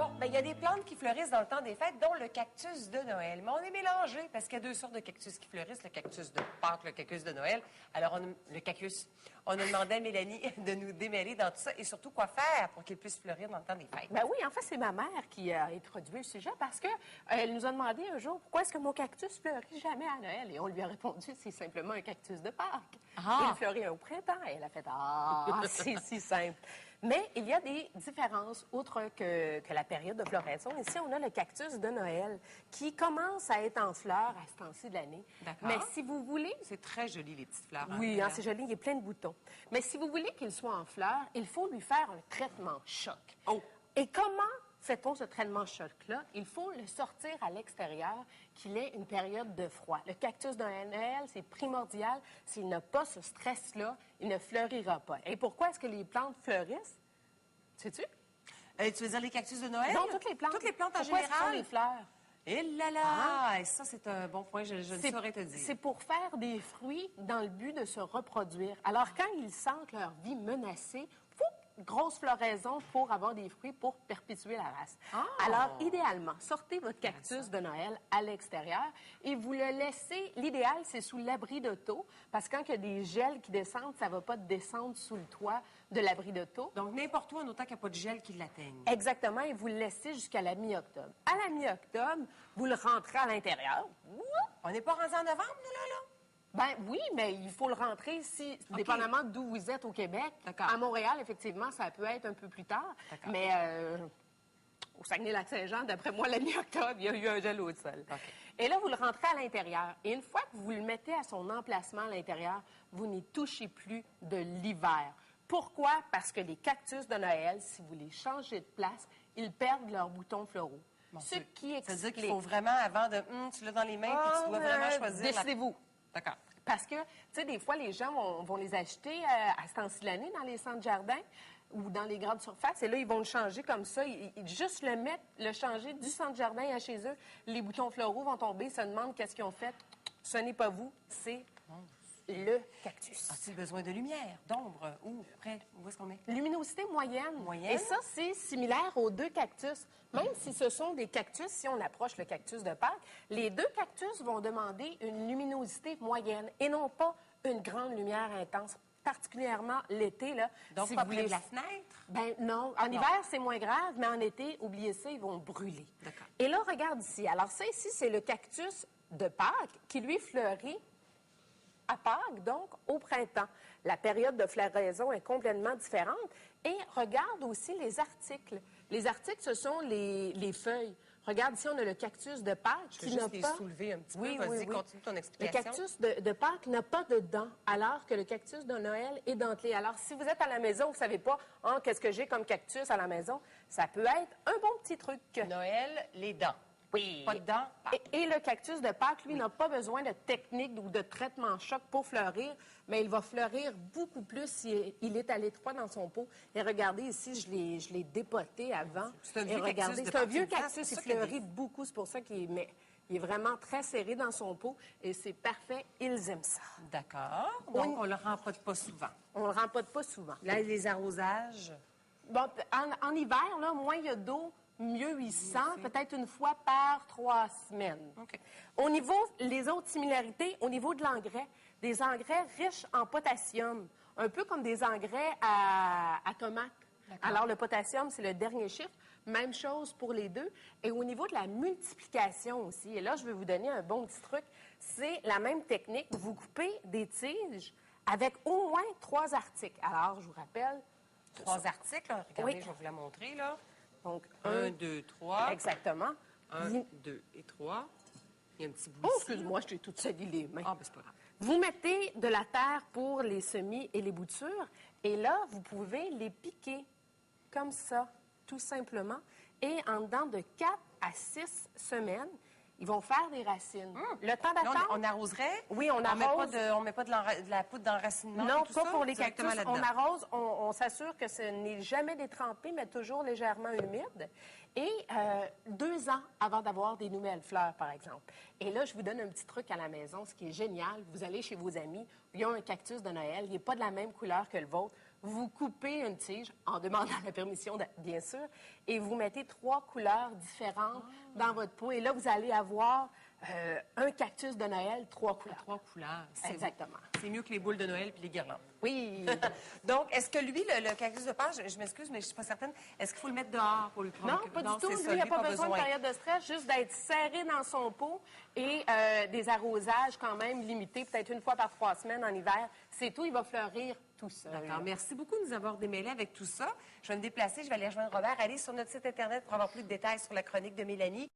Bon, ben il y a des plantes qui fleurissent dans le temps des fêtes, dont le cactus de Noël. Mais on est mélangé parce qu'il y a deux sortes de cactus qui fleurissent, le cactus de Pâques, le cactus de Noël. Alors, le cactus, on a demandé à Mélanie de nous démêler dans tout ça et surtout quoi faire pour qu'il puisse fleurir dans le temps des fêtes. Ben oui, en fait, c'est ma mère qui a introduit le sujet parce que elle nous a demandé un jour pourquoi est-ce que mon cactus fleurit jamais à Noël. Et on lui a répondu, c'est simplement un cactus de Pâques. Il fleurit au printemps. Et elle a fait, c'est si simple. Mais il y a des différences, outre que la période de floraison. Ici, on a le cactus de Noël qui commence à être en fleurs à ce temps-ci de l'année. Mais si vous voulez... C'est très joli, les petites fleurs. Oui, hein, c'est joli, il y a plein de boutons. Mais si vous voulez qu'il soit en fleurs, il faut lui faire un traitement choc. Et comment fait-on ce traitement choc-là? Il faut le sortir à l'extérieur, qu'il ait une période de froid. Le cactus de Noël, c'est primordial. S'il n'a pas ce stress-là, il ne fleurira pas. Et pourquoi est-ce que les plantes fleurissent? Sais-tu? Tu veux dire les cactus de Noël? Non, toutes les plantes. Toutes les plantes en pourquoi général? Pourquoi les fleurs? Et là là! Et ça, c'est un bon point, je ne saurais te dire. C'est pour faire des fruits dans le but de se reproduire. Alors, quand ils sentent leur vie menacée, grosse floraison pour avoir des fruits pour perpétuer la race. Alors, idéalement, sortez votre cactus de Noël à l'extérieur et vous le laissez. L'idéal, c'est sous l'abri d'auto, parce que quand il y a des gels qui descendent, ça ne va pas descendre sous le toit de l'abri d'auto. Donc, n'importe où, en autant qu'il n'y a pas de gel qui l'atteigne. Exactement, et vous le laissez jusqu'à la mi-octobre. À la mi-octobre, vous le rentrez à l'intérieur. On n'est pas rendu en novembre, nous, là? Ben oui, mais il faut le rentrer ici, dépendamment d'où vous êtes au Québec. À Montréal, effectivement, ça peut être un peu plus tard. Mais au Saguenay-Lac-Saint-Jean, d'après moi, la mi-octobre, il y a eu un gel au sol. Et là, vous le rentrez à l'intérieur. Et une fois que vous le mettez à son emplacement à l'intérieur, vous n'y touchez plus de l'hiver. Pourquoi? Parce que les cactus de Noël, si vous les changez de place, ils perdent leurs boutons floraux. Ce qui explique... C'est-à-dire qu'il faut vraiment, avant de... tu l'as dans les mains, puis tu dois vraiment choisir... Décidez-vous. D'accord. Parce que, tu sais, des fois, les gens vont les acheter à ce temps-ci de l'année dans les centres jardins ou dans les grandes surfaces. Et là, ils vont le changer comme ça. Juste le mettre, le changer du centre jardin à chez eux. Les boutons floraux vont tomber. Ils se demandent qu'est-ce qu'ils ont fait. Ce n'est pas vous, c'est le cactus. A-t-il besoin de lumière, d'ombre? Où est-ce qu'on met? Luminosité moyenne. Et ça, c'est similaire aux deux cactus. Même si ce sont des cactus, si on approche le cactus de Pâques, les deux cactus vont demander une luminosité moyenne et non pas une grande lumière intense, particulièrement l'été. Là, donc, si pas vous près voulez... de la fenêtre? Ben non. En hiver, c'est moins grave, mais en été, oubliez ça, ils vont brûler. D'accord. Et là, regarde ici. Alors ça, ici, c'est le cactus de Pâques qui, lui, fleurit à Pâques, donc au printemps. La période de floraison est complètement différente. Et regarde aussi les articles. Les articles, ce sont les feuilles. Regarde ici, on a le cactus de Pâques qui n'a pas... les soulever un petit peu. Vas-y, continue ton explication. Le cactus de Pâques n'a pas de dents, alors que le cactus de Noël est dentelé. Alors, si vous êtes à la maison, vous ne savez pas, qu'est-ce que j'ai comme cactus à la maison, ça peut être un bon petit truc. Noël, les dents. Oui. Pas de dents. Et le cactus de Pâques, lui, n'a pas besoin de technique ou de traitement choc pour fleurir, mais il va fleurir beaucoup plus si il est à l'étroit dans son pot. Et regardez ici, je l'ai dépoté avant. C'est un vieux cactus. C'est un vieux cactus, il fleurit beaucoup, c'est pour ça qu'il est vraiment très serré dans son pot et c'est parfait, ils aiment ça. D'accord. Donc, on le rempote pas souvent. On le rempote pas souvent. Là, les arrosages? Bon, en hiver, là, moins il y a d'eau, mieux il sent, peut-être une fois par 3 semaines. Au niveau, les autres similarités, au niveau de l'engrais, des engrais riches en potassium, un peu comme des engrais à tomates. Alors, le potassium, c'est le dernier chiffre. Même chose pour les deux. Et au niveau de la multiplication aussi, et là, je vais vous donner un bon petit truc, c'est la même technique. Vous coupez des tiges avec au moins 3 articles. Alors, je vous rappelle... 3 articles, regardez, je vais vous la montrer, là. Donc, 1, 2, 3. Exactement. 1, 2 et 3. Il y a un petit bout ici. excuse-moi, je t'ai toute salie les mains. Ah, ben c'est pas grave. Vous mettez de la terre pour les semis et les boutures, et là, vous pouvez les piquer comme ça, tout simplement. Et en dedans de 4 à 6 semaines, ils vont faire des racines. Le temps d'attente... On arroserait? Oui, on arrose. On met pas de la poudre d'enracinement? Non, et tout pas ça, pour les cactus. là-dedans. On arrose, on s'assure que ce n'est jamais détrempé, mais toujours légèrement humide. Et 2 ans avant d'avoir des nouvelles fleurs, par exemple. Et là, je vous donne un petit truc à la maison, ce qui est génial. Vous allez chez vos amis, ils ont un cactus de Noël, il n'est pas de la même couleur que le vôtre. vous coupez une tige, en demandant la permission, bien sûr, et vous mettez 3 couleurs différentes dans votre pot. Et là, vous allez avoir un cactus de Noël, 3 couleurs. 3 couleurs. Exactement. C'est mieux que les boules de Noël puis les guirlandes. Oui. Donc, est-ce que lui, le cactus de Pâques, je m'excuse, mais je ne suis pas certaine, est-ce qu'il faut le mettre dehors pour lui prendre? Non, pas du tout. Lui, il n'a pas besoin de période de stress, juste d'être serré dans son pot et des arrosages quand même limités, peut-être une fois par 3 semaines en hiver. C'est tout, il va fleurir tout seul. D'accord. Merci beaucoup de nous avoir démêlés avec tout ça. Je vais me déplacer, je vais aller rejoindre Robert. Allez sur notre site Internet pour avoir plus de détails sur la chronique de Mélanie.